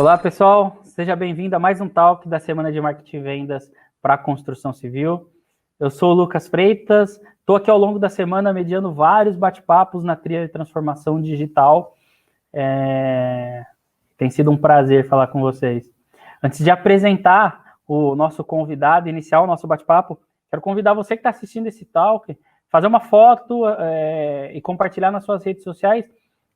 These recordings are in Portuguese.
Olá, pessoal. Seja bem-vindo a mais um Talk da Semana de Marketing e Vendas para a Construção Civil. Eu sou o Lucas Freitas, estou aqui ao longo da semana mediando vários bate-papos na trilha de transformação digital. Tem sido um prazer falar com vocês. Antes de apresentar o nosso convidado, iniciar o nosso bate-papo, quero convidar você que está assistindo esse Talk, fazer uma foto e compartilhar nas suas redes sociais,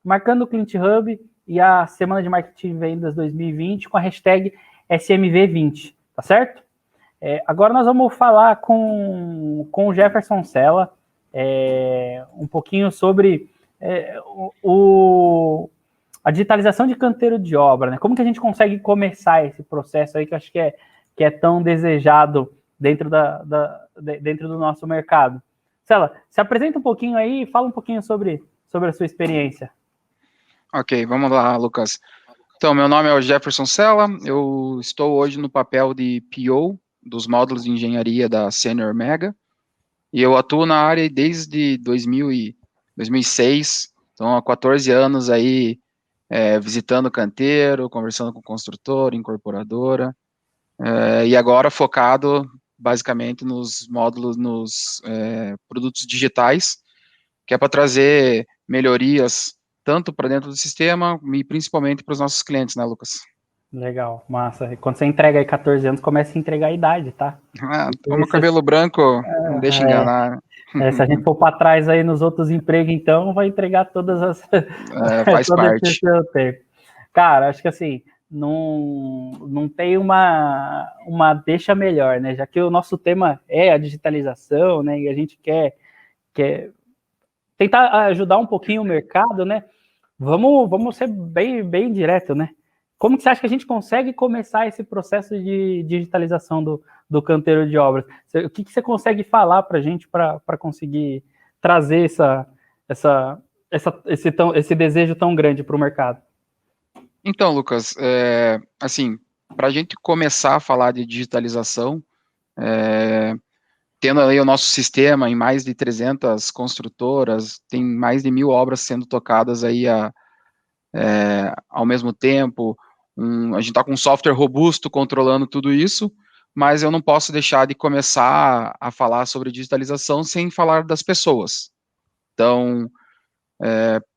marcando o Client Hub e a Semana de Marketing e Vendas 2020 com a hashtag SMV20, tá certo? Agora nós vamos falar com o Jefferson Sella um pouquinho sobre a digitalização de canteiro de obra, né? Como que a gente consegue começar esse processo aí que eu acho que é tão desejado dentro dentro do nosso mercado. Sella, se apresenta um pouquinho aí e fala um pouquinho sobre a sua experiência. Ok, vamos lá, Lucas. Então, meu nome é o Jefferson Sella, eu estou hoje no papel de PO dos módulos de engenharia da Senior Mega, e eu atuo na área desde 2006, então há 14 anos aí, visitando canteiro, conversando com construtor, incorporadora, e agora focado basicamente nos módulos, nos produtos digitais, que é para trazer melhorias tanto para dentro do sistema e principalmente para os nossos clientes, né, Lucas? Legal, massa. E quando você entrega aí 14 anos, começa a entregar a idade, tá? O meu cabelo branco não deixa enganar. Se a gente for para trás aí nos outros empregos, então, vai entregar todas as faz todo esse parte. seu tempo. Cara, acho que assim, não tem uma deixa melhor, né? Já que o nosso tema é a digitalização, né? E a gente quer tentar ajudar um pouquinho o mercado, né? Vamos ser bem direto, né? Como que você acha que a gente consegue começar esse processo de digitalização do canteiro de obras? O que você consegue falar para a gente para conseguir trazer esse desejo tão grande para o mercado? Então, Lucas, assim, para a gente começar a falar de digitalização, tendo aí o nosso sistema em mais de 300 construtoras, tem mais de 1.000 obras sendo tocadas aí ao mesmo tempo, a gente está com um software robusto controlando tudo isso, mas eu não posso deixar de começar a falar sobre digitalização sem falar das pessoas. Então,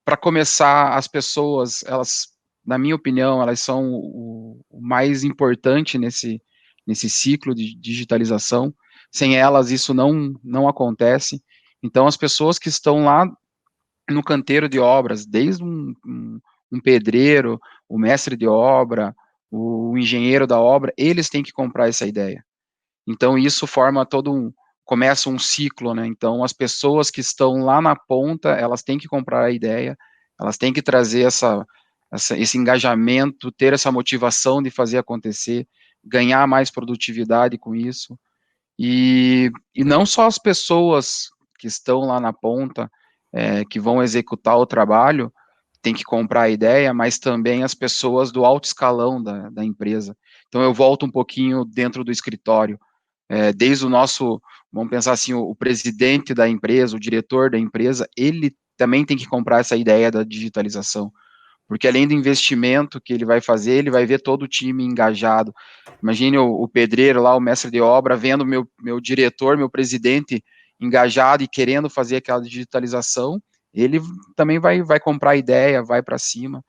para começar, as pessoas, elas, na minha opinião, elas são o mais importante nesse ciclo de digitalização. Sem elas, isso não acontece. Então, as pessoas que estão lá no canteiro de obras, desde um pedreiro, o mestre de obra, o engenheiro da obra, eles têm que comprar essa ideia. Então, isso forma começa um ciclo, né? Então, as pessoas que estão lá na ponta, elas têm que comprar a ideia, elas têm que trazer esse engajamento, ter essa motivação de fazer acontecer, ganhar mais produtividade com isso. E não só as pessoas que estão lá na ponta, que vão executar o trabalho, tem que comprar a ideia, mas também as pessoas do alto escalão da empresa. Então, eu volto um pouquinho dentro do escritório, desde o nosso, vamos pensar assim, o presidente da empresa, o diretor da empresa, ele também tem que comprar essa ideia da digitalização, porque além do investimento que ele vai fazer, ele vai ver todo o time engajado. Imagine o pedreiro lá, o mestre de obra, vendo meu diretor, meu presidente engajado e querendo fazer aquela digitalização, ele também vai comprar a ideia, vai para cima.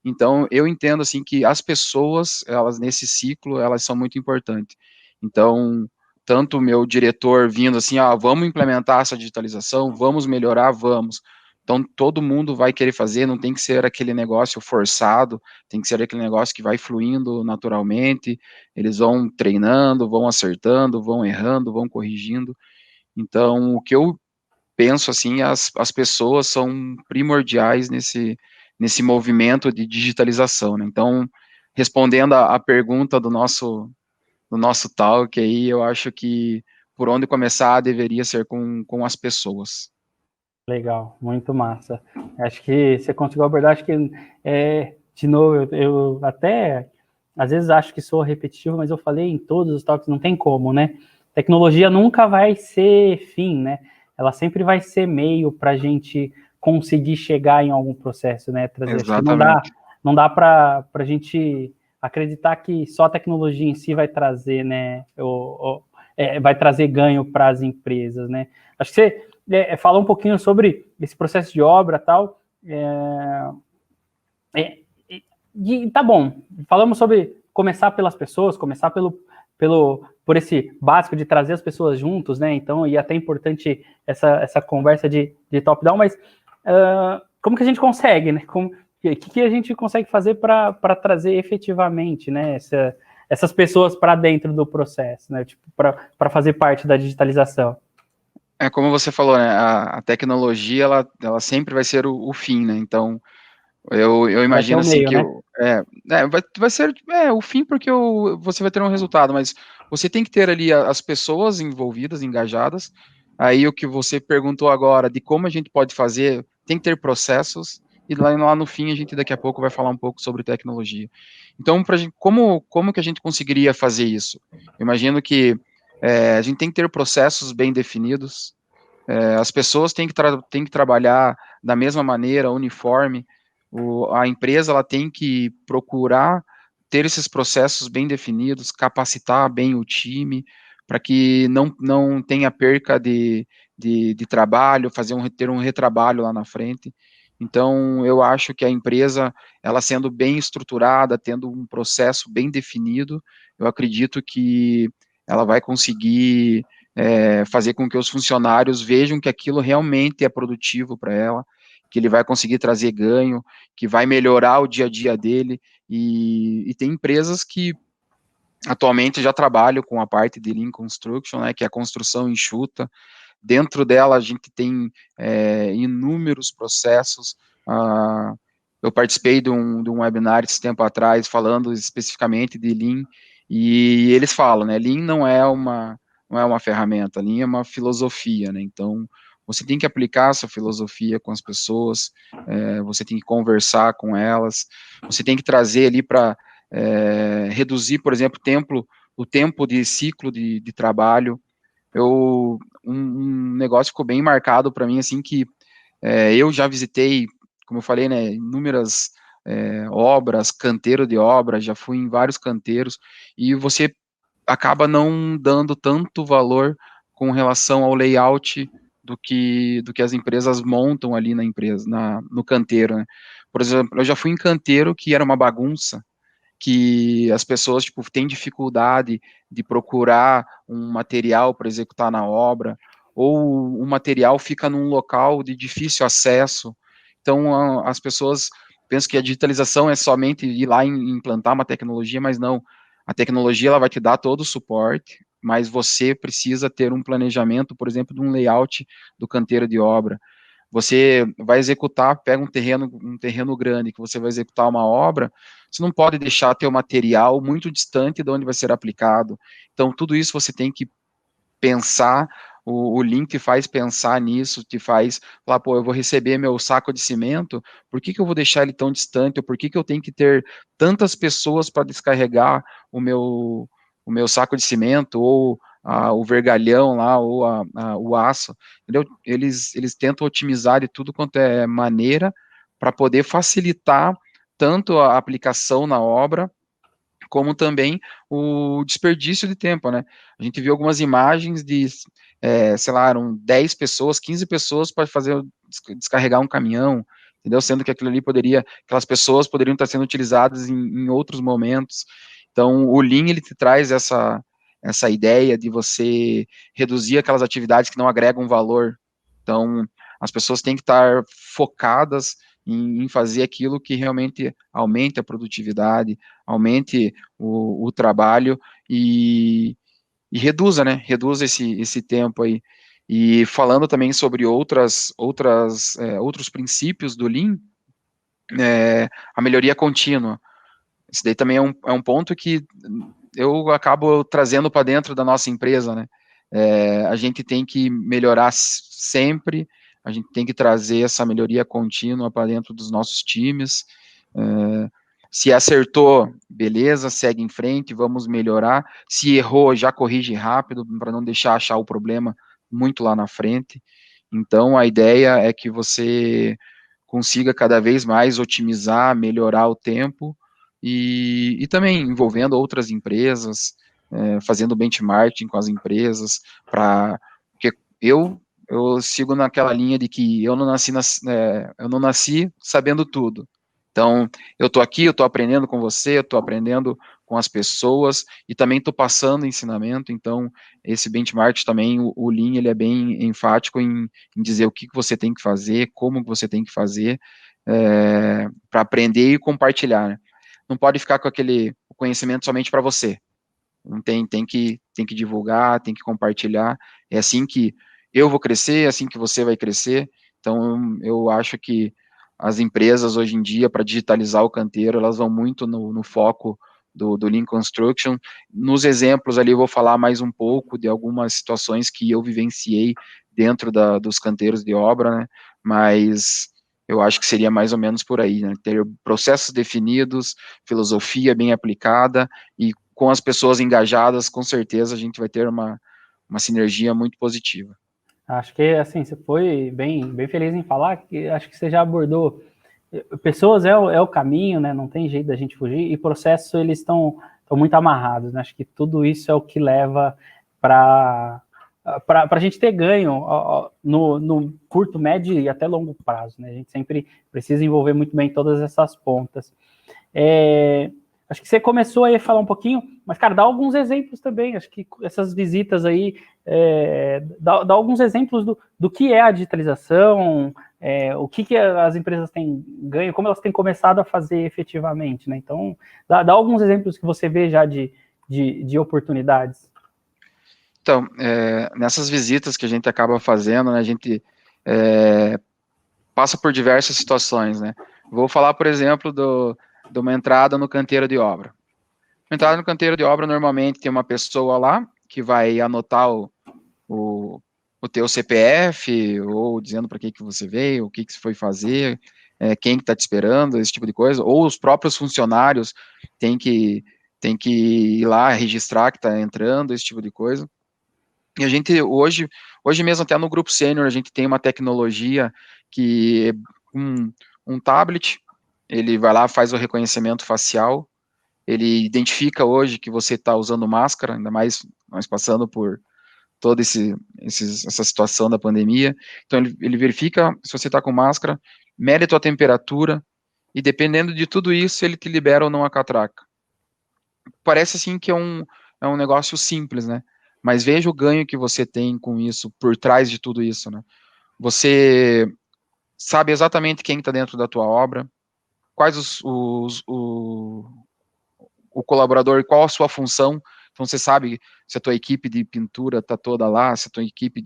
Então, eu entendo assim que as pessoas, elas nesse ciclo, elas são muito importantes. Então, tanto o meu diretor vindo assim, vamos implementar essa digitalização, vamos melhorar, vamos. Então, todo mundo vai querer fazer, não tem que ser aquele negócio forçado, tem que ser aquele negócio que vai fluindo naturalmente, eles vão treinando, vão acertando, vão errando, vão corrigindo. Então, o que eu penso, assim, as pessoas são primordiais nesse movimento de digitalização, né? Então, respondendo a pergunta do nosso talk aí, eu acho que por onde começar deveria ser com as pessoas. Legal, muito massa. Acho que você conseguiu abordar, acho que de novo, eu até às vezes acho que sou repetitivo, mas eu falei em todos os talks, não tem como, né? Tecnologia nunca vai ser fim, né? Ela sempre vai ser meio para a gente conseguir chegar em algum processo, né? Trazer, acho que Exatamente. não dá para a gente acreditar que só a tecnologia em si vai trazer, né, vai trazer ganho para as empresas, né? Acho que você falou um pouquinho sobre esse processo de obra e tal, e tá bom, falamos sobre começar pelas pessoas, começar por esse básico de trazer as pessoas juntos, né? Então, e até importante essa conversa de top-down, mas como que a gente consegue, né? O que a gente consegue fazer para trazer efetivamente, né, essas pessoas para dentro do processo, né? Tipo, para fazer parte da digitalização? Como você falou, né? A tecnologia, ela sempre vai ser o fim, né? Então, eu Vai ter imagino o assim meio, que né? vai ser o fim porque você vai ter um resultado, mas você tem que ter ali as pessoas envolvidas, engajadas. Aí o que você perguntou agora de como a gente pode fazer, tem que ter processos, e lá no fim a gente daqui a pouco vai falar um pouco sobre tecnologia. Então, como que a gente conseguiria fazer isso? Eu imagino que a gente tem que ter processos bem definidos, as pessoas têm que trabalhar da mesma maneira, uniforme. A empresa ela tem que procurar ter esses processos bem definidos, capacitar bem o time, para que não tenha perca de trabalho, ter um retrabalho lá na frente. Então, eu acho que a empresa, ela sendo bem estruturada, tendo um processo bem definido, eu acredito que ela vai conseguir fazer com que os funcionários vejam que aquilo realmente é produtivo para ela, que ele vai conseguir trazer ganho, que vai melhorar o dia a dia dele, e tem empresas que atualmente já trabalham com a parte de Lean Construction, né, que é a construção enxuta. Dentro dela a gente tem inúmeros processos. Eu participei de um webinar esse tempo atrás falando especificamente de Lean, e eles falam, né, Lean não é uma ferramenta, Lean é uma filosofia, né, então você tem que aplicar essa filosofia com as pessoas, você tem que conversar com elas, você tem que trazer ali para reduzir, por exemplo, o tempo de ciclo de trabalho. Um negócio ficou bem marcado para mim, assim, que eu já visitei, como eu falei, né, inúmeras obras, canteiro de obras, já fui em vários canteiros, e você acaba não dando tanto valor com relação ao layout do que as empresas montam ali na empresa, no canteiro, né? Por exemplo, eu já fui em canteiro que era uma bagunça, que as pessoas tipo têm dificuldade de procurar um material para executar na obra, ou o material fica num local de difícil acesso. Então as pessoas pensam que a digitalização é somente ir lá e implantar uma tecnologia, mas não. A tecnologia ela vai te dar todo o suporte, mas você precisa ter um planejamento, por exemplo, de um layout do canteiro de obra. Você vai executar, pega um terreno grande que você vai executar uma obra, você não pode deixar teu material muito distante de onde vai ser aplicado. Então, tudo isso você tem que pensar, o Lean te faz pensar nisso, te faz falar, pô, eu vou receber meu saco de cimento, por que que eu vou deixar ele tão distante, ou por que que eu tenho que ter tantas pessoas para descarregar o meu saco de cimento, ou o vergalhão lá, ou o aço, entendeu? Eles tentam otimizar de tudo quanto é maneira, para poder facilitar tanto a aplicação na obra, como também o desperdício de tempo, né? A gente viu algumas imagens de, sei lá, eram 10 pessoas, 15 pessoas para descarregar um caminhão, entendeu? Sendo que aquelas pessoas poderiam estar sendo utilizadas em outros momentos. Então, o Lean, ele te traz essa ideia de você reduzir aquelas atividades que não agregam valor. Então, as pessoas têm que estar focadas em fazer aquilo que realmente aumente a produtividade, aumente o trabalho e reduza, né? Reduza esse tempo aí. E falando também sobre outros princípios do Lean, a melhoria contínua. Isso daí também é um ponto que eu acabo trazendo para dentro da nossa empresa, né? A gente tem que melhorar sempre, a gente tem que trazer essa melhoria contínua para dentro dos nossos times. Se acertou, beleza, segue em frente, vamos melhorar. Se errou, já corrige rápido, para não deixar achar o problema muito lá na frente. Então, a ideia é que você consiga cada vez mais otimizar, melhorar o tempo e também envolvendo outras empresas, fazendo benchmarking com as empresas, porque eu sigo naquela linha de que eu não nasci sabendo tudo. Então, eu estou aqui, eu estou aprendendo com você, eu estou aprendendo com as pessoas e também estou passando ensinamento. Então, esse benchmark também, o Lean, ele é bem enfático em dizer o que você tem que fazer, como que você tem que fazer, para aprender e compartilhar, né? Não pode ficar com aquele conhecimento somente para você. Não tem que divulgar, tem que compartilhar. É assim que eu vou crescer, é assim que você vai crescer. Então, eu acho que as empresas hoje em dia, para digitalizar o canteiro, elas vão muito no foco do Lean Construction. Nos exemplos ali, eu vou falar mais um pouco de algumas situações que eu vivenciei dentro dos canteiros de obra, né? Mas eu acho que seria mais ou menos por aí, né? Ter processos definidos, filosofia bem aplicada e com as pessoas engajadas, com certeza a gente vai ter uma sinergia muito positiva. Acho que, assim, você foi bem feliz em falar, que acho que você já abordou. Pessoas é o caminho, né? Não tem jeito da gente fugir, e processos, eles estão muito amarrados, né? Acho que tudo isso é o que leva para a gente ter ganho no curto, médio e até longo prazo, né? A gente sempre precisa envolver muito bem todas essas pontas. Acho que você começou aí a falar um pouquinho, mas, cara, dá alguns exemplos também. Acho que essas visitas aí, dá alguns exemplos do que é a digitalização, o que as empresas têm ganho, como elas têm começado a fazer efetivamente, né? Então, dá alguns exemplos que você vê já de oportunidades. Então, nessas visitas que a gente acaba fazendo, né, a gente passa por diversas situações, né? Vou falar, por exemplo, de uma entrada no canteiro de obra. Uma entrada no canteiro de obra, normalmente tem uma pessoa lá que vai anotar o teu CPF, ou dizendo para que você veio, o que você foi fazer, quem que está te esperando, esse tipo de coisa, ou os próprios funcionários têm que ir lá registrar que está entrando, esse tipo de coisa. E a gente, hoje mesmo, até no grupo sênior, a gente tem uma tecnologia que um tablet, ele vai lá, faz o reconhecimento facial, ele identifica hoje que você está usando máscara, ainda mais nós passando por toda essa situação da pandemia. Então, ele verifica se você está com máscara, mede a tua temperatura, e dependendo de tudo isso, ele te libera ou não a catraca. Parece, assim, que é um negócio simples, né? Mas veja o ganho que você tem com isso, por trás de tudo isso, né? Você sabe exatamente quem está dentro da tua obra, quais o colaborador, qual a sua função. Então, você sabe se a tua equipe de pintura está toda lá, se a tua equipe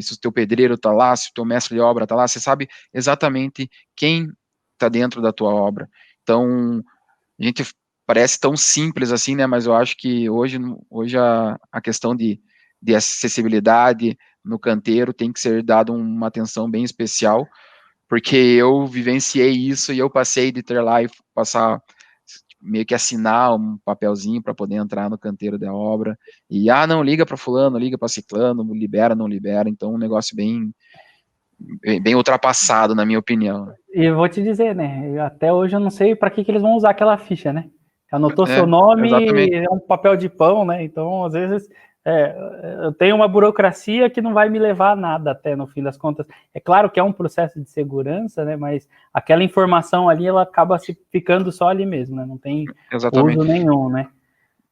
se o teu pedreiro está lá, se o teu mestre de obra está lá, você sabe exatamente quem está dentro da tua obra. Então, a gente parece tão simples assim, né, mas eu acho que hoje a questão de acessibilidade no canteiro tem que ser dado uma atenção bem especial, porque eu vivenciei isso e eu passei de ter lá e passar, meio que assinar um papelzinho para poder entrar no canteiro da obra, e não, liga para fulano, liga para ciclano, libera, não libera. Então um negócio bem ultrapassado, na minha opinião. E eu vou te dizer, né? Até hoje eu não sei para que eles vão usar aquela ficha, né? Anotou seu nome, Exatamente. é um papel de pão, né? Então, às vezes, eu tenho uma burocracia que não vai me levar a nada até no fim das contas. É claro que é um processo de segurança, né? Mas aquela informação ali, ela acaba ficando só ali mesmo, né? Não tem uso Exatamente. nenhum, né?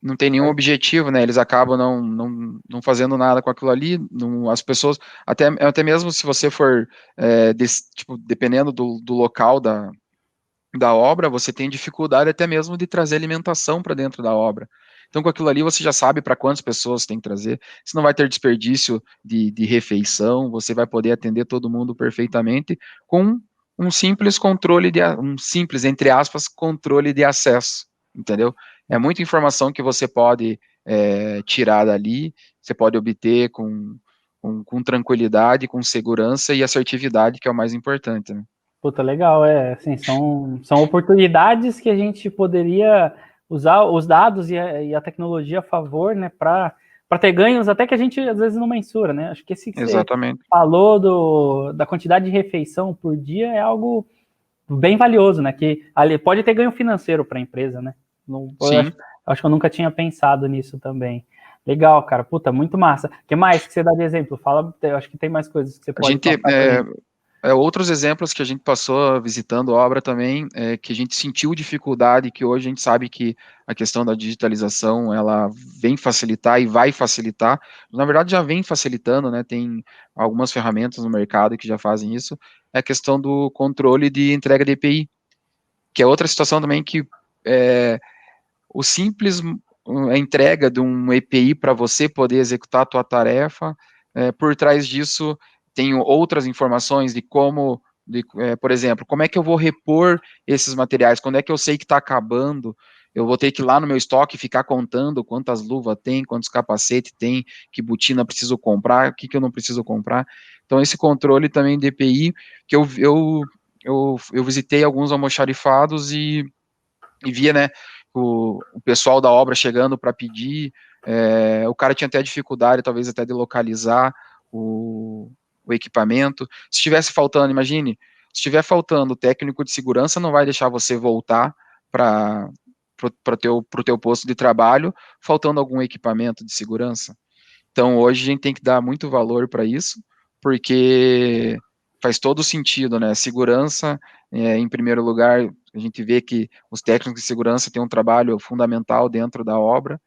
Não tem nenhum objetivo, né? Eles acabam não fazendo nada com aquilo ali. As pessoas, até mesmo se você for, tipo, dependendo do local da obra, você tem dificuldade até mesmo de trazer alimentação para dentro da obra. Então, com aquilo ali, você já sabe para quantas pessoas tem que trazer. Você não vai ter desperdício de refeição, você vai poder atender todo mundo perfeitamente com um simples controle, um simples, entre aspas, controle de acesso, entendeu? É muita informação que você pode tirar dali, você pode obter com tranquilidade, com segurança e assertividade, que é o mais importante, né? Puta, legal, assim, são oportunidades que a gente poderia usar os dados e a tecnologia a favor, né, para ter ganhos até que a gente às vezes não mensura, né? Acho que esse que você Exatamente. falou da quantidade de refeição por dia é algo bem valioso, né? Que ali pode ter ganho financeiro para a empresa, né? Não, acho que eu nunca tinha pensado nisso também. Legal, cara. Puta, muito massa. O que mais que você dá de exemplo? Fala, eu acho que tem mais coisas que você pode passar pra gente. Outros exemplos que a gente passou visitando a obra também, que a gente sentiu dificuldade, que hoje a gente sabe que a questão da digitalização, ela vem facilitar e vai facilitar, na verdade já vem facilitando, né, tem algumas ferramentas no mercado que já fazem isso, é a questão do controle de entrega de EPI, que é outra situação também que o simples a entrega de um EPI para você poder executar a tua tarefa, por trás disso tem outras informações de como, por exemplo, como é que eu vou repor esses materiais, quando é que eu sei que está acabando, eu vou ter que ir lá no meu estoque ficar contando quantas luvas tem, quantos capacetes tem, que botina preciso comprar, o que eu não preciso comprar. Então, esse controle também de EPI, que eu visitei alguns almoxarifados e via, né, o pessoal da obra chegando para pedir, o cara tinha até dificuldade, talvez até de localizar o equipamento. Se estivesse faltando, imagine, se estiver faltando, o técnico de segurança não vai deixar você voltar para o teu posto de trabalho, faltando algum equipamento de segurança. Então, hoje a gente tem que dar muito valor para isso, porque faz todo sentido, né? Segurança, em primeiro lugar, a gente vê que os técnicos de segurança têm um trabalho fundamental dentro da obra,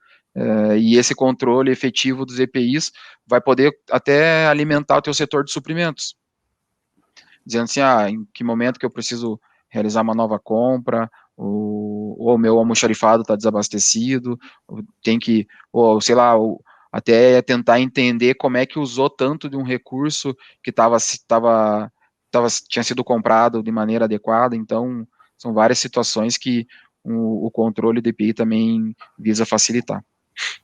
e esse controle efetivo dos EPIs vai poder até alimentar o teu setor de suprimentos, dizendo assim, em que momento que eu preciso realizar uma nova compra, ou o meu almoxarifado está desabastecido, tem que, ou sei lá, até tentar entender como é que usou tanto de um recurso que tinha sido comprado de maneira adequada. Então, são várias situações que o controle de EPI também visa facilitar.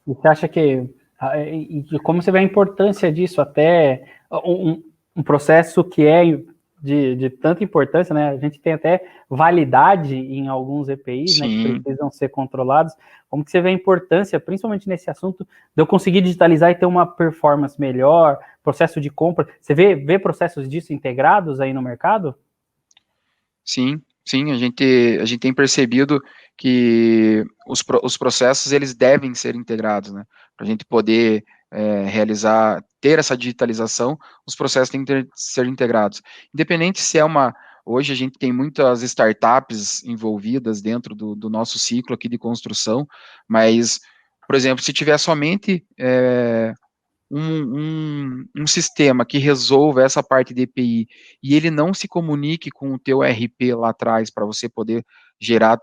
E você acha que, e como você vê a importância disso, até um processo que é de tanta importância, né? A gente tem até validade em alguns EPIs, né, que precisam ser controlados. Como que você vê a importância, principalmente nesse assunto, de eu conseguir digitalizar e ter uma performance melhor, processo de compra? Você vê processos disso integrados aí no mercado? Sim, a gente tem percebido que os processos eles devem ser integrados, né? Para a gente poder ter essa digitalização, os processos têm que ser integrados. Independente se é hoje a gente tem muitas startups envolvidas dentro do nosso ciclo aqui de construção, mas, por exemplo, se tiver somente um sistema que resolva essa parte de EPI e ele não se comunique com o teu RP lá atrás para você poder gerar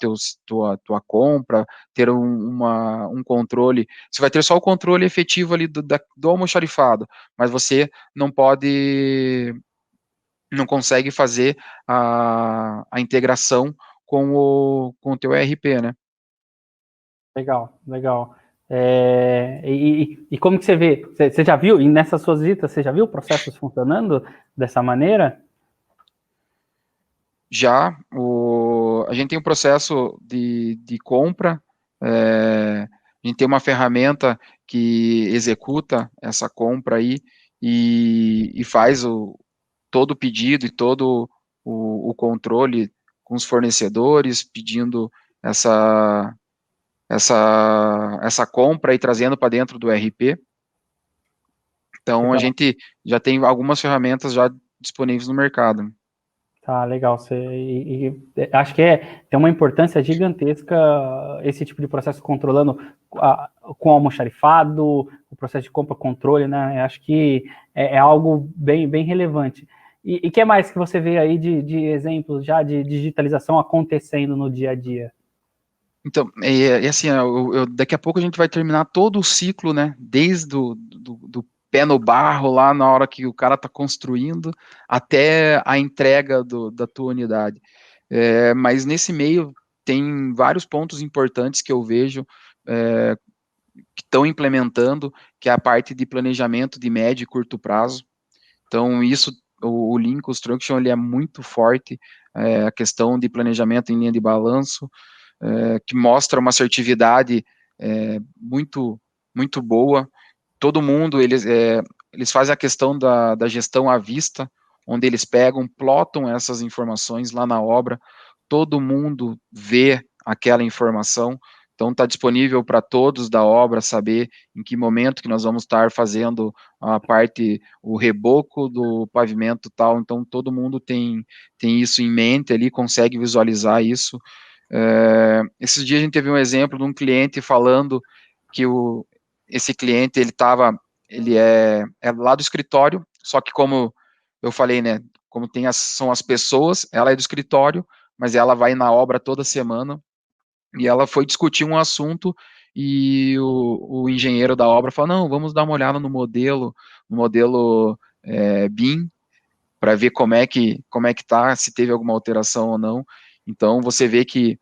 tua compra, ter um controle, você vai ter só o controle efetivo ali do almoxarifado, mas você não consegue fazer a integração com o teu RP, né? Legal, legal. E como que você vê? Você já viu, e nessas suas visitas, você já viu processos funcionando dessa maneira? Já, a gente tem um processo de compra, a gente tem uma ferramenta que executa essa compra aí e faz todo o pedido e todo o controle com os fornecedores, pedindo essa compra e trazendo para dentro do RP. Então, a Legal. gente já tem algumas ferramentas já disponíveis no mercado. Tá, legal. Acho que tem uma importância gigantesca esse tipo de processo controlando com almoxarifado, o processo de compra controle, né? Acho que é algo bem, bem relevante. E que mais que você vê aí de exemplos já de digitalização acontecendo no dia a dia? Então, assim, daqui a pouco a gente vai terminar todo o ciclo, né? Desde do pé no barro lá na hora que o cara está construindo até a entrega da tua unidade. Mas nesse meio tem vários pontos importantes que eu vejo que estão implementando, que é a parte de planejamento de médio e curto prazo. Então, o Lean Construction ele é muito forte, a questão de planejamento em linha de balanço, que mostra uma assertividade muito, muito boa. Todo mundo, eles fazem a questão da gestão à vista, onde eles pegam, plotam essas informações lá na obra, todo mundo vê aquela informação, então está disponível para todos da obra saber em que momento que nós vamos estar fazendo a parte, o reboco do pavimento tal, então todo mundo tem isso em mente ali, consegue visualizar isso. Esses dias a gente teve um exemplo de um cliente falando que esse cliente, ele é lá do escritório, só que como eu falei, né, como são as pessoas, ela é do escritório, mas ela vai na obra toda semana, e ela foi discutir um assunto, e o engenheiro da obra falou, não, vamos dar uma olhada no modelo BIM, para ver como é que tá, se teve alguma alteração ou não. Então, você vê que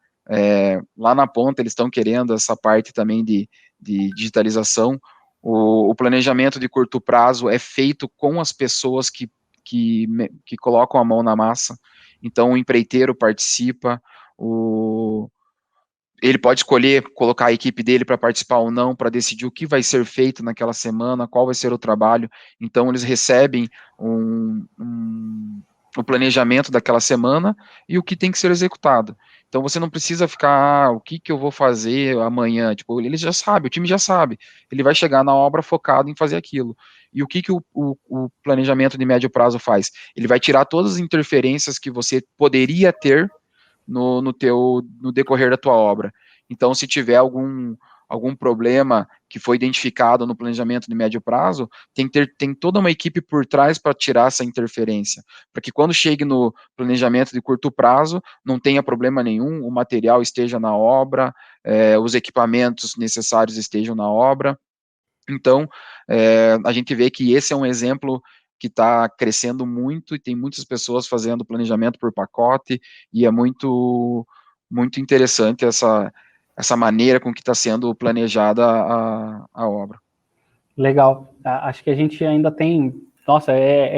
lá na ponta eles estão querendo essa parte também de digitalização. O planejamento de curto prazo é feito com as pessoas que colocam a mão na massa. Então, o empreiteiro participa, ele pode escolher colocar a equipe dele para participar ou não, para decidir o que vai ser feito naquela semana, qual vai ser o trabalho. Então, eles recebem o planejamento daquela semana e o que tem que ser executado. Então, você não precisa ficar, o que eu vou fazer amanhã? Tipo, ele já sabe, o time já sabe. Ele vai chegar na obra focado em fazer aquilo. E o que o planejamento de médio prazo faz? Ele vai tirar todas as interferências que você poderia ter no decorrer da tua obra. Então, se tiver algum problema que foi identificado no planejamento de médio prazo, tem toda uma equipe por trás para tirar essa interferência, para que quando chegue no planejamento de curto prazo, não tenha problema nenhum, o material esteja na obra, os equipamentos necessários estejam na obra. Então, a gente vê que esse é um exemplo que está crescendo muito e tem muitas pessoas fazendo planejamento por pacote, e é muito, muito interessante essa maneira com que está sendo planejada a obra. Legal. Acho que a gente ainda tem. Nossa,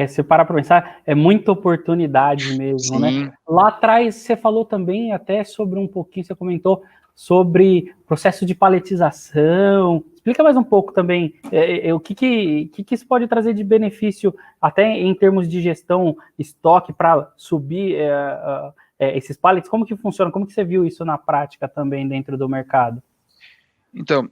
se parar para pensar, é muita oportunidade mesmo, Sim. né? Lá atrás você falou também até sobre um pouquinho, você comentou sobre processo de paletização. Explica mais um pouco também o que isso pode trazer de benefício, até em termos de gestão, estoque, para subir esses pallets. Como que funciona? Como que você viu isso na prática também dentro do mercado? Então,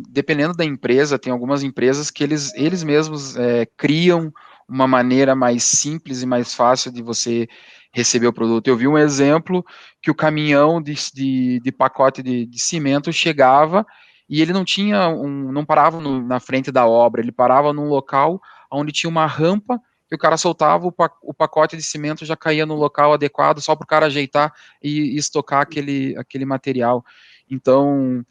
dependendo da empresa, tem algumas empresas que eles mesmos criam uma maneira mais simples e mais fácil de você receber o produto. Eu vi um exemplo que o caminhão de pacote de cimento chegava e ele não parava na frente da obra, ele parava num local onde tinha uma rampa que o cara soltava, o pacote de cimento já caía no local adequado, só para o cara ajeitar e estocar aquele material. Então,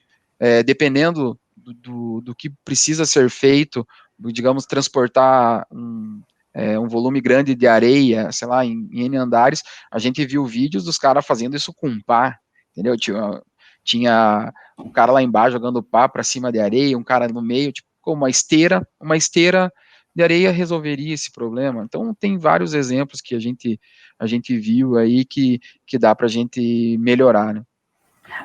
dependendo do que precisa ser feito, digamos, transportar um volume grande de areia, sei lá, em N andares, a gente viu vídeos dos caras fazendo isso com pá, entendeu? Tinha um cara lá embaixo jogando pá para cima de areia, um cara no meio, tipo, com uma esteira de areia resolveria esse problema. Então, tem vários exemplos que a gente viu aí que dá para a gente melhorar, né?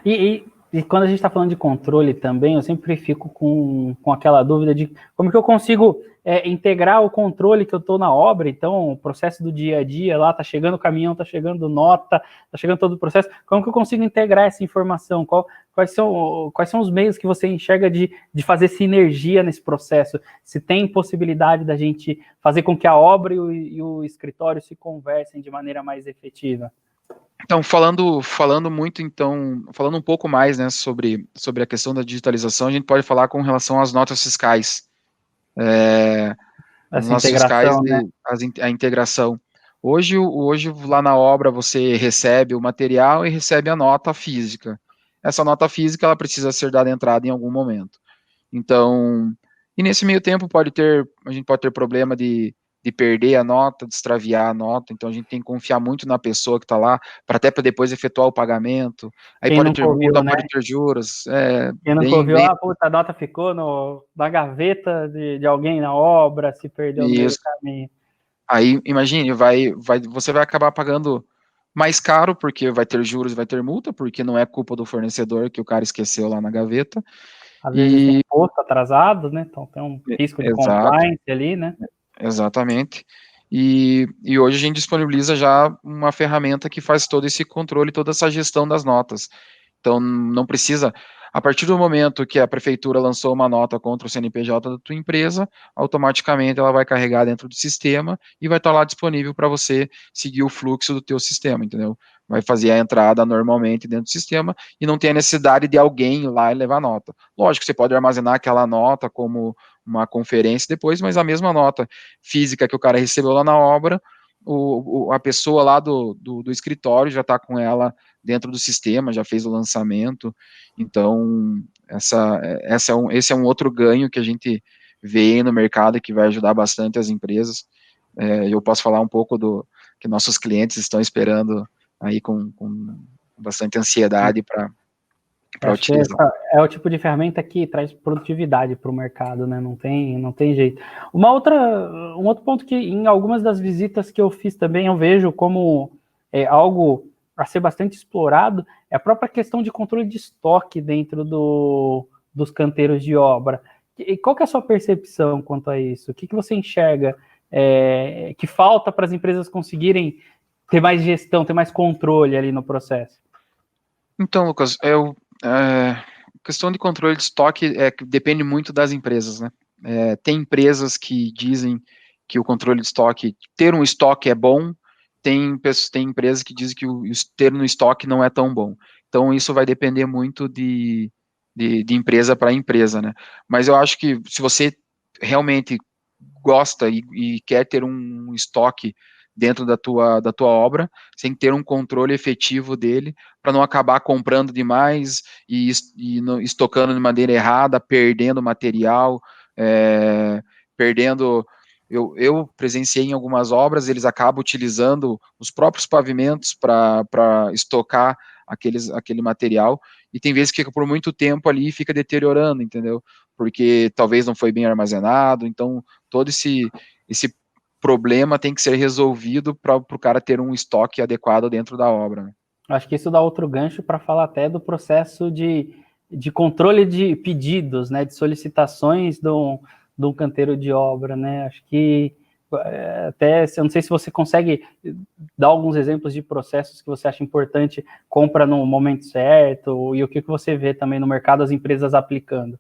E quando a gente está falando de controle também, eu sempre fico com aquela dúvida de como que eu consigo integrar o controle que eu estou na obra. Então, o processo do dia a dia lá, está chegando o caminhão, está chegando nota, está chegando todo o processo. Como que eu consigo integrar essa informação? Quais são os meios que você enxerga de fazer sinergia nesse processo? Se tem possibilidade da gente fazer com que a obra e o escritório se conversem de maneira mais efetiva? Então, falando um pouco mais, né, sobre a questão da digitalização, a gente pode falar com relação às notas fiscais. As Essa notas fiscais, integração, né? a integração. Hoje, lá na obra, você recebe o material e recebe a nota física. Essa nota física, ela precisa ser dada entrada em algum momento. Então, e nesse meio tempo a gente pode ter problema de perder a nota, de extraviar a nota, então a gente tem que confiar muito na pessoa que está lá, para depois efetuar o pagamento. Aí Quem pode nunca ter multa, ouviu, né? pode ter juros, Quem nunca bem, ouviu, bem puta, a nota ficou na gaveta de alguém na obra, se perdeu no meio do isso. caminho. Aí, imagine, você vai acabar pagando mais caro, porque vai ter juros, vai ter multa, porque não é culpa do fornecedor que o cara esqueceu lá na gaveta. Às vezes tem E imposto atrasado, né? Então tem um risco de exato, compliance ali, né? exatamente. e hoje a gente disponibiliza já uma ferramenta que faz todo esse controle, toda essa gestão das notas. Então, não precisa, a partir do momento que a prefeitura lançou uma nota contra o CNPJ da tua empresa, automaticamente ela vai carregar dentro do sistema e vai estar lá disponível para você seguir o fluxo do teu sistema, entendeu? Vai fazer a entrada normalmente dentro do sistema e não tem a necessidade de alguém ir lá e levar nota. Lógico, você pode armazenar aquela nota como uma conferência depois, mas a mesma nota física que o cara recebeu lá na obra, a pessoa lá do escritório já está com ela dentro do sistema, já fez o lançamento, então esse é um outro ganho que a gente vê no mercado que vai ajudar bastante as empresas. Eu posso falar um pouco do que nossos clientes estão esperando aí com bastante ansiedade para Acho que utilizar. essa é o tipo de ferramenta que traz produtividade para o mercado, né? Não tem jeito. Um outro ponto que em algumas das visitas que eu fiz também eu vejo como algo a ser bastante explorado é a própria questão de controle de estoque dentro dos canteiros de obra. E qual que é a sua percepção quanto a isso? O que você enxerga que falta para as empresas conseguirem ter mais gestão, ter mais controle ali no processo? Então, Lucas, questão de controle de estoque depende muito das empresas, né? Tem empresas que dizem que o controle de estoque, ter um estoque é bom, tem empresas que dizem que ter no estoque não é tão bom. Então, isso vai depender muito de empresa para empresa, né? Mas eu acho que se você realmente gosta e quer ter um estoque dentro da tua obra, sem ter um controle efetivo dele, para não acabar comprando demais e estocando de maneira errada, perdendo material, perdendo. Eu presenciei em algumas obras, eles acabam utilizando os próprios pavimentos para estocar aquele material, e tem vezes que fica por muito tempo ali e fica deteriorando, entendeu? Porque talvez não foi bem armazenado, então todo esse problema tem que ser resolvido para o cara ter um estoque adequado dentro da obra. Né? Acho que isso dá outro gancho para falar até do processo de controle de pedidos, né, de solicitações de um canteiro de obra, né? Acho que até, eu não sei se você consegue dar alguns exemplos de processos que você acha importante, compra no momento certo, e o que você vê também no mercado as empresas aplicando.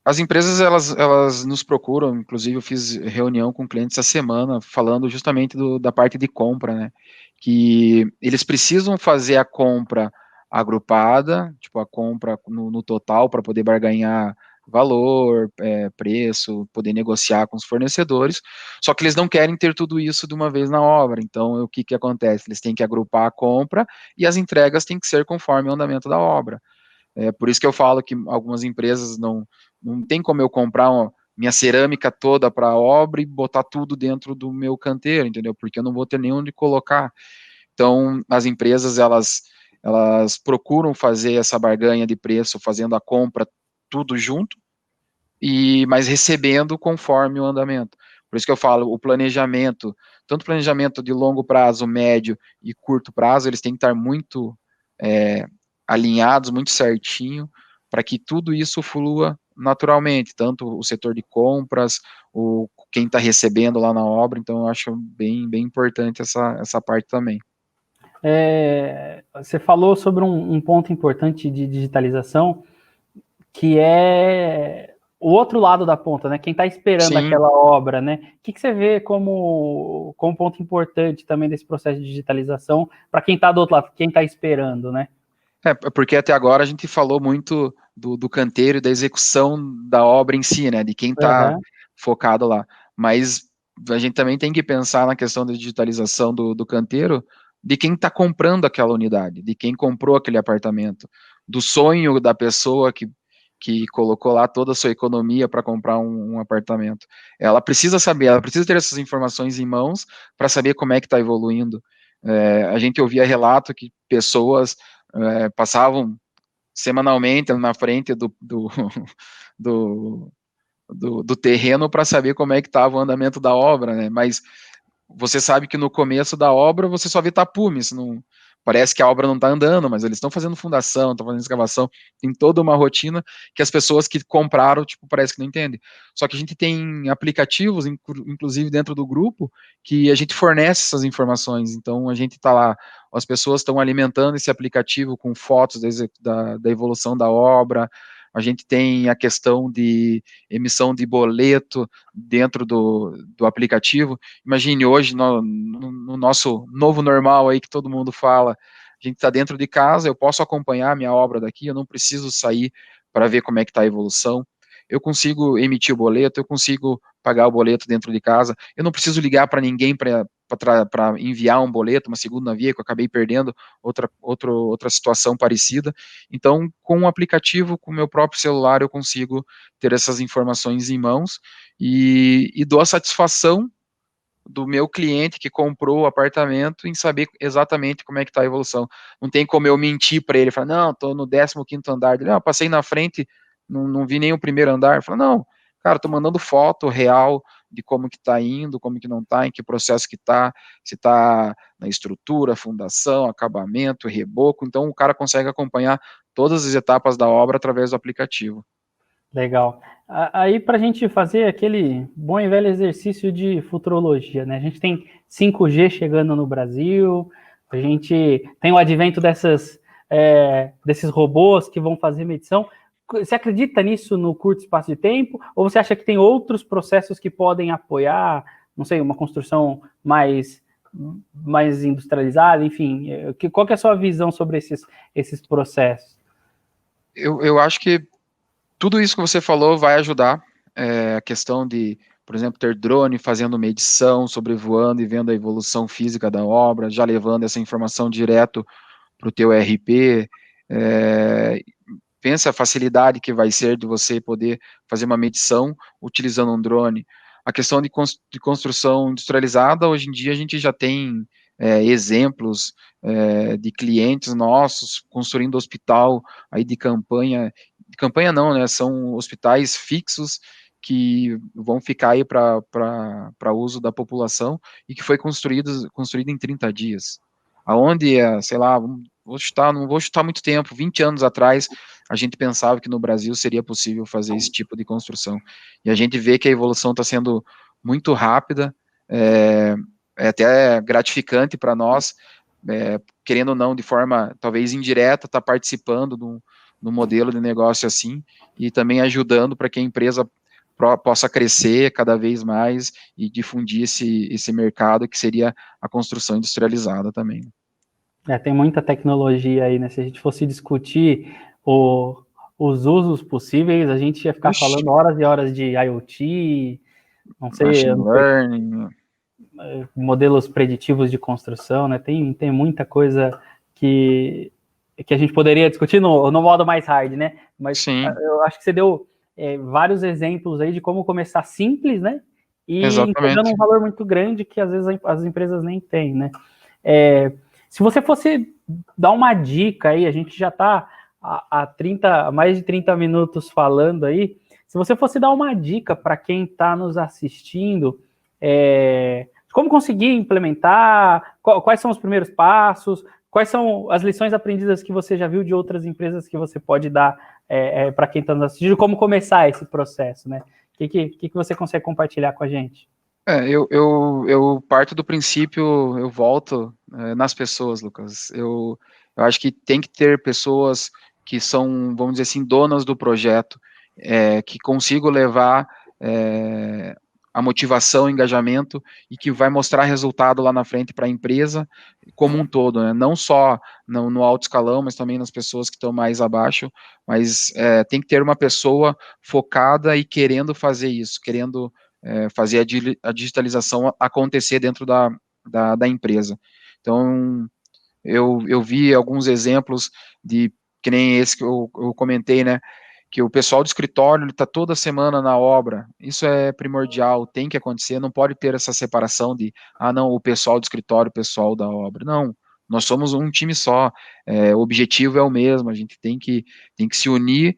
As empresas, elas nos procuram, inclusive eu fiz reunião com clientes essa semana, falando justamente da parte de compra, né? Que eles precisam fazer a compra agrupada, tipo a compra no total, para poder barganhar valor, preço, poder negociar com os fornecedores, só que eles não querem ter tudo isso de uma vez na obra, então o que que acontece? Eles têm que agrupar a compra e as entregas têm que ser conforme o andamento da obra. Por isso que eu falo que algumas empresas não tem como eu comprar minha cerâmica toda para a obra e botar tudo dentro do meu canteiro, entendeu? Porque eu não vou ter nem onde colocar. Então, as empresas, elas procuram fazer essa barganha de preço, fazendo a compra tudo junto, mas recebendo conforme o andamento. Por isso que eu falo, o planejamento, tanto planejamento de longo prazo, médio e curto prazo, eles têm que estar muito alinhados, muito certinho, para que tudo isso flua naturalmente, tanto o setor de compras, quem está recebendo lá na obra, então eu acho bem importante essa parte também. Você falou sobre um ponto importante de digitalização, que é o outro lado da ponta, né? Quem está esperando Sim. aquela obra, né? O que você vê como ponto importante também desse processo de digitalização para quem está do outro lado, quem está esperando, né? Porque até agora a gente falou muito do canteiro e da execução da obra em si, né? De quem está focado lá. Mas a gente também tem que pensar na questão da digitalização do canteiro, de quem está comprando aquela unidade, de quem comprou aquele apartamento, do sonho da pessoa que colocou lá toda a sua economia para comprar um apartamento. Ela precisa saber, ela precisa ter essas informações em mãos para saber como é que está evoluindo. A gente ouvia relato que pessoas passavam semanalmente na frente do, do terreno para saber como é que estava o andamento da obra, né? Mas você sabe que no começo da obra você só vê tapumes, parece que a obra não está andando, mas eles estão fazendo fundação, estão fazendo escavação, tem toda uma rotina que as pessoas que compraram, tipo, parece que não entendem. Só que a gente tem aplicativos, inclusive dentro do grupo, que a gente fornece essas informações, então a gente está lá, as pessoas estão alimentando esse aplicativo com fotos da evolução da obra, a gente tem a questão de emissão de boleto dentro do aplicativo. Imagine hoje, no nosso novo normal aí que todo mundo fala, a gente está dentro de casa, eu posso acompanhar a minha obra daqui, eu não preciso sair para ver como é que está a evolução. Eu consigo emitir o boleto, eu consigo pagar o boleto dentro de casa, eu não preciso ligar para ninguém para enviar um boleto, uma segunda via, que eu acabei perdendo outra situação parecida. Então, com um aplicativo, com o meu próprio celular, eu consigo ter essas informações em mãos e dou a satisfação do meu cliente que comprou o apartamento em saber exatamente como é que está a evolução. Não tem como eu mentir para ele, falar, não, estou no 15º andar. Ele, passei na frente, não vi nem o primeiro andar. Fala, não, cara, estou mandando foto real de como que está indo, como que não está, em que processo que está, se está na estrutura, fundação, acabamento, reboco. Então o cara consegue acompanhar todas as etapas da obra através do aplicativo. Legal. Aí, para a gente fazer aquele bom e velho exercício de futurologia, né? A gente tem 5G chegando no Brasil, a gente tem o advento desses robôs que vão fazer medição. Você acredita nisso no curto espaço de tempo? Ou você acha que tem outros processos que podem apoiar, não sei, uma construção mais industrializada? Enfim, qual que é a sua visão sobre esses processos? Eu acho que tudo isso que você falou vai ajudar, a questão de, por exemplo, ter drone fazendo medição, sobrevoando e vendo a evolução física da obra, já levando essa informação direto para o teu RP. Pensa a facilidade que vai ser de você poder fazer uma medição utilizando um drone. A questão de construção industrializada, hoje em dia a gente já tem exemplos de clientes nossos construindo hospital aí de campanha não, né, são hospitais fixos que vão ficar aí para uso da população e que foi construído em 30 dias. Aonde, sei lá, não vou chutar muito tempo, 20 anos atrás, a gente pensava que no Brasil seria possível fazer esse tipo de construção. E a gente vê que a evolução está sendo muito rápida, é até gratificante para nós, querendo ou não, de forma talvez indireta, estar participando do modelo de negócio assim, e também ajudando para que a empresa possa crescer cada vez mais e difundir esse mercado que seria a construção industrializada também. Tem muita tecnologia aí, né? Se a gente fosse discutir os usos possíveis, a gente ia ficar falando horas e horas de IoT, Machine learning, modelos preditivos de construção, né? Tem muita coisa que a gente poderia discutir no modo mais hard, né? Mas sim, eu acho que você deu vários exemplos aí de como começar simples, né? E entregando exatamente. um valor muito grande que às vezes as empresas nem têm, né? Se você fosse dar uma dica aí, a gente já está há mais de 30 minutos falando aí, se você fosse dar uma dica para quem está nos assistindo, como conseguir implementar, quais são os primeiros passos, quais são as lições aprendidas que você já viu de outras empresas que você pode dar para quem está nos assistindo, como começar esse processo, né? O que você consegue compartilhar com a gente? Eu parto do princípio, eu volto nas pessoas, Lucas. Eu acho que tem que ter pessoas que são, vamos dizer assim, donas do projeto, que consigam levar a motivação, o engajamento e que vai mostrar resultado lá na frente para a empresa como um todo, né? Não só no alto escalão, mas também nas pessoas que estão mais abaixo. Mas tem que ter uma pessoa focada e querendo fazer isso, querendo fazer a digitalização acontecer dentro da empresa. Então, eu vi alguns exemplos que nem esse que eu comentei, né, que o pessoal do escritório está toda semana na obra, isso é primordial, tem que acontecer, não pode ter essa separação de, não, o pessoal do escritório, o pessoal da obra, não, nós somos um time só, o objetivo é o mesmo, a gente tem que se unir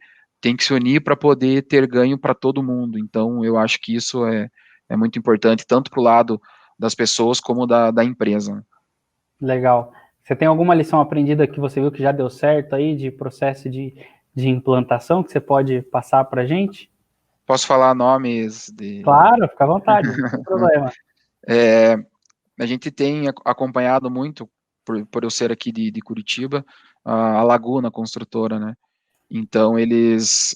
para poder ter ganho para todo mundo. Então, eu acho que isso é muito importante, tanto para o lado das pessoas como da empresa. Legal. Você tem alguma lição aprendida que você viu que já deu certo aí, de processo de implantação, que você pode passar para a gente? Posso falar nomes de... Claro, fica à vontade, não tem problema. A gente tem acompanhado muito, por eu ser aqui de Curitiba, a Laguna Construtora, né? Então, eles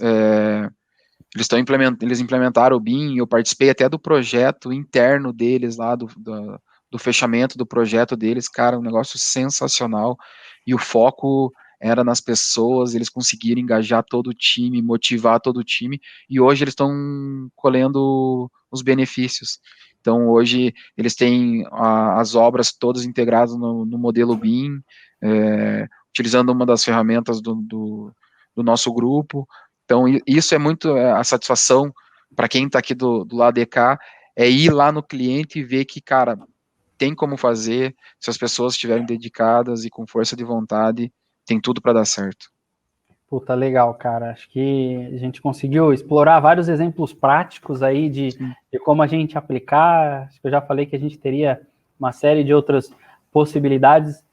implementaram o BIM, eu participei até do projeto interno deles lá, do fechamento do projeto deles, cara, um negócio sensacional, e o foco era nas pessoas, eles conseguiram engajar todo o time, motivar todo o time, e hoje eles estão colhendo os benefícios. Então, hoje, eles têm as obras todas integradas no modelo BIM, utilizando uma das ferramentas do nosso grupo. Então, isso é muito a satisfação para quem está aqui do lado de cá, é ir lá no cliente e ver que, cara, tem como fazer, se as pessoas estiverem dedicadas e com força de vontade, tem tudo para dar certo. Puta, legal, cara. Acho que a gente conseguiu explorar vários exemplos práticos aí de como a gente aplicar. Acho que eu já falei que a gente teria uma série de outras possibilidades.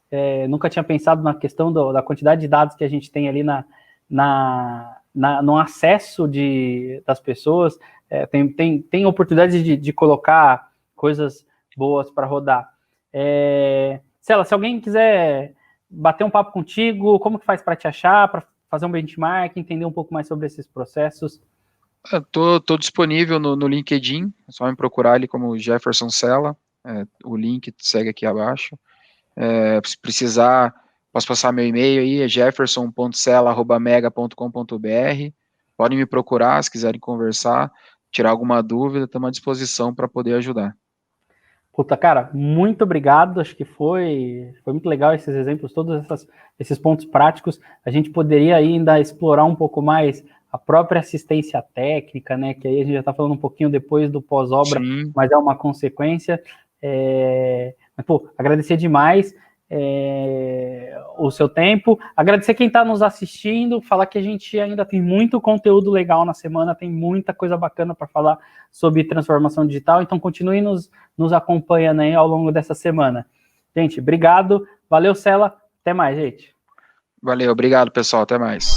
Nunca tinha pensado na questão da quantidade de dados que a gente tem ali no acesso das pessoas. Tem oportunidade de colocar coisas boas para rodar. Cela, se alguém quiser bater um papo contigo, como que faz para te achar, para fazer um benchmark, entender um pouco mais sobre esses processos? Tô disponível no LinkedIn, é só me procurar ali como Jefferson Cela, o link segue aqui abaixo. Se precisar, posso passar meu e-mail aí, é jefferson.cela@mega.com.br. Podem me procurar se quiserem conversar, tirar alguma dúvida, estamos à disposição para poder ajudar. Puta, cara, muito obrigado. Acho que foi muito legal esses exemplos, todos esses pontos práticos. A gente poderia ainda explorar um pouco mais a própria assistência técnica, né? Que aí a gente já está falando um pouquinho depois do pós-obra, mas é uma consequência. Mas, pô, agradecer demais o seu tempo, agradecer quem está nos assistindo, falar que a gente ainda tem muito conteúdo legal na semana, tem muita coisa bacana para falar sobre transformação digital, então continue nos acompanhando aí ao longo dessa semana. Gente, obrigado, valeu, Cela, até mais, gente. Valeu, obrigado, pessoal, até mais.